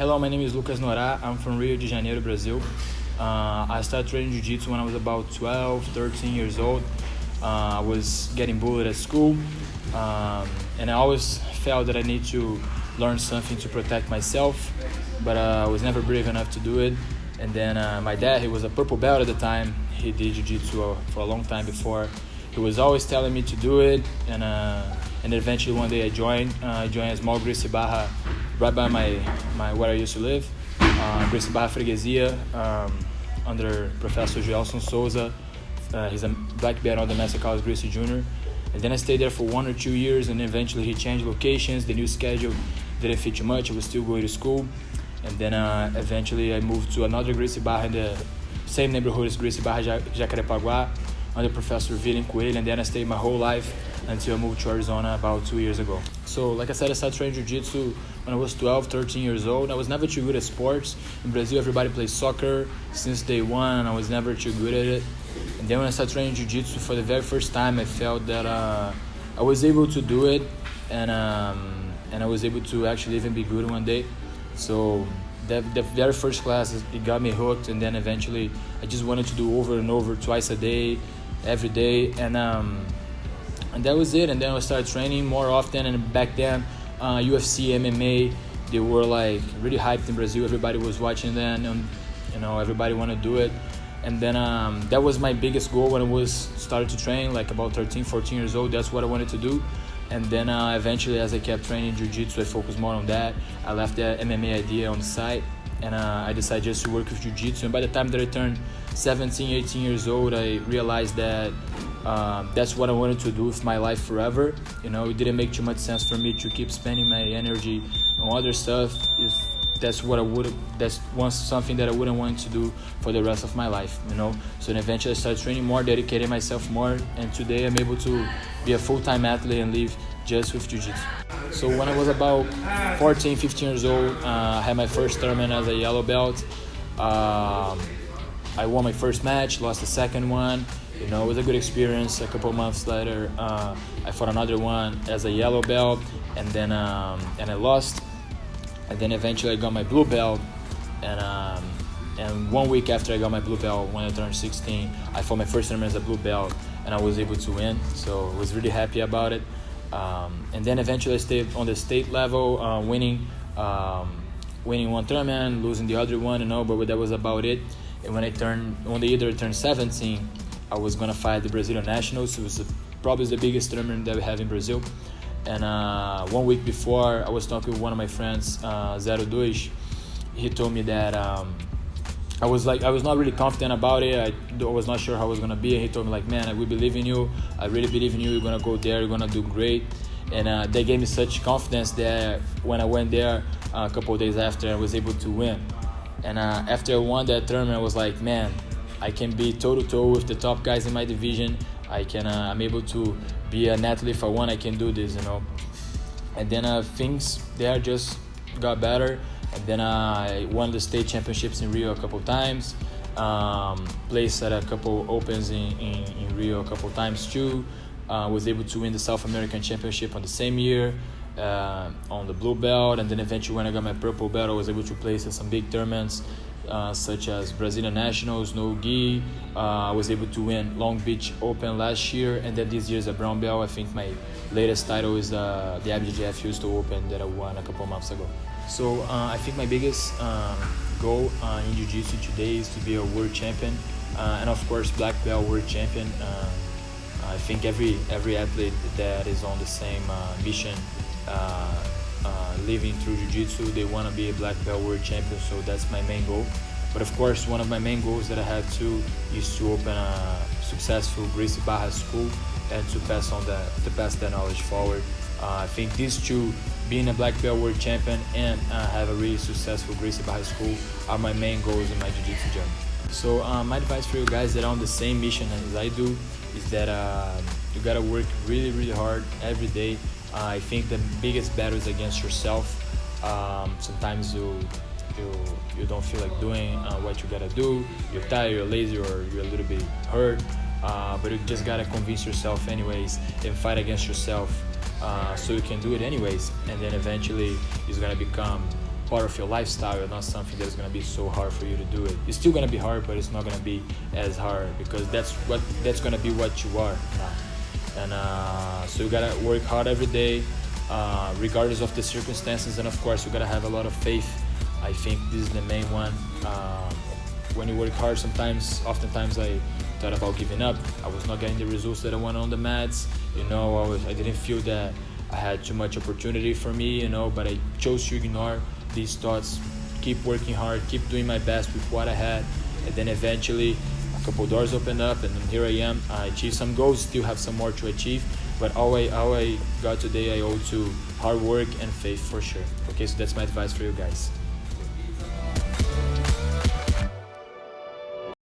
Hello, my name is Lucas Norat. I'm from Rio de Janeiro, Brazil. I started training Jiu-Jitsu when I was about 12, 13 years old. I was getting bullied at school, and I always felt that I need to learn something to protect myself, but I was never brave enough to do it. And then my dad, he was a purple belt at the time. He did Jiu-Jitsu for a long time before. He was always telling me to do it, and eventually one day I joined a small Gracie Barra right by my where I used to live, Gracie Barra Freguesia, under Professor Gelson Souza. He's a black belt on the Master Carlos Gracie Jr. And then I stayed there for 1 or 2 years, and eventually he changed locations. The new schedule didn't fit too much. I was still going to school. And then eventually I moved to another Gracie Barra in the same neighborhood as Gracie Barra, Jacarepaguá, under Professor Villain Coelho. And then I stayed my whole life until I moved to Arizona about 2 years ago. So like I said, I started training Jiu-Jitsu when I was 12, 13 years old. I was never too good at sports. In Brazil, everybody plays soccer since day one, and I was never too good at it. And then when I started training Jiu-Jitsu for the very first time, I felt that I was able to do it, and I was able to actually even be good one day. So the very first class, it got me hooked, and then eventually I just wanted to do over and over, twice a day, every day, and that was it. And then I started training more often, and back then UFC, MMA, they were like really hyped in Brazil. Everybody was watching them, and everybody wanted to do it. And then that was my biggest goal when I was started to train, like about 13, 14 years old. That's what I wanted to do. And then eventually, as I kept training Jiu-Jitsu, I focused more on that. I left the MMA idea on the side, and I decided just to work with Jiu-Jitsu. And by the time that I turned 17, 18 years old, I realized that that's what I wanted to do with my life forever. It didn't make too much sense for me to keep spending my energy on other stuff if that's something that I wouldn't want to do for the rest of my life. So then eventually I started training more, dedicating myself more, and today I'm able to be a full-time athlete and live just with Jiu-Jitsu. So when I was about 14, 15 years old, I had my first tournament as a yellow belt. I won my first match, lost the second one. It was a good experience. A couple months later, I fought another one as a yellow belt, and then I lost. And then eventually I got my blue belt, and 1 week after I got my blue belt, when I turned 16, I fought my first tournament as a blue belt, and I was able to win. So I was really happy about it. And then eventually I stayed on the state level, winning one tournament, losing the other one, but that was about it. And when the year that I turned 17, I was gonna fight the Brazilian Nationals. It was probably the biggest tournament that we have in Brazil. And 1 week before, I was talking with one of my friends, 02. He told me that I was not really confident about it. I was not sure how I was gonna be. And he told me, like, man, we believe in you. I really believe in you. You're gonna go there. You're gonna do great. And they gave me such confidence that when I went there a couple of days after, I was able to win. And after I won that tournament, I was like, man, I can be toe-to-toe with the top guys in my division. I'm able to be an athlete. If I want, I can do this, And then things there just got better. And then I won the state championships in Rio a couple times. Placed at a couple opens in Rio a couple times too. Was able to win the South American Championship on the same year on the blue belt. And then eventually when I got my purple belt, I was able to place at some big tournaments. Such as Brazilian Nationals, no gi. I was able to win Long Beach Open last year, and then this year's a brown belt. I think my latest title is the IBJJF Houston Open that I won a couple months ago. So I think my biggest goal in Jiu-Jitsu today is to be a world champion, and of course black belt world champion. I think every athlete that is on the same mission, living through Jiu-Jitsu, they want to be a black belt world champion, so that's my main goal. But of course, one of my main goals that I had too is to open a successful Gracie Barra school and to pass that knowledge forward. I think these two, being a black belt world champion and have a really successful Gracie Barra school, are my main goals in my Jiu-Jitsu journey. So my advice for you guys that are on the same mission as I do is that you gotta work really, really hard every day. I think the biggest battle is against yourself. Sometimes you don't feel like doing what you gotta do. You're tired, you're lazy, or you're a little bit hurt. But you just gotta convince yourself anyways and fight against yourself so you can do it anyways. And then eventually it's gonna become part of your lifestyle, not something that's gonna be so hard for you to do it. It's still gonna be hard, but it's not gonna be as hard, because that's gonna be what you are now. And so you gotta work hard every day, regardless of the circumstances, and of course you gotta have a lot of faith. I think this is the main one. When you work hard, oftentimes I thought about giving up. I was not getting the results that I wanted on the mats. I didn't feel that I had too much opportunity for me, but I chose to ignore these thoughts, keep working hard, keep doing my best with what I had, and then eventually a couple doors opened up, and here I am. I achieved some goals, still have some more to achieve, but all I got today I owe to hard work and faith, for sure. Okay, so that's my advice for you guys.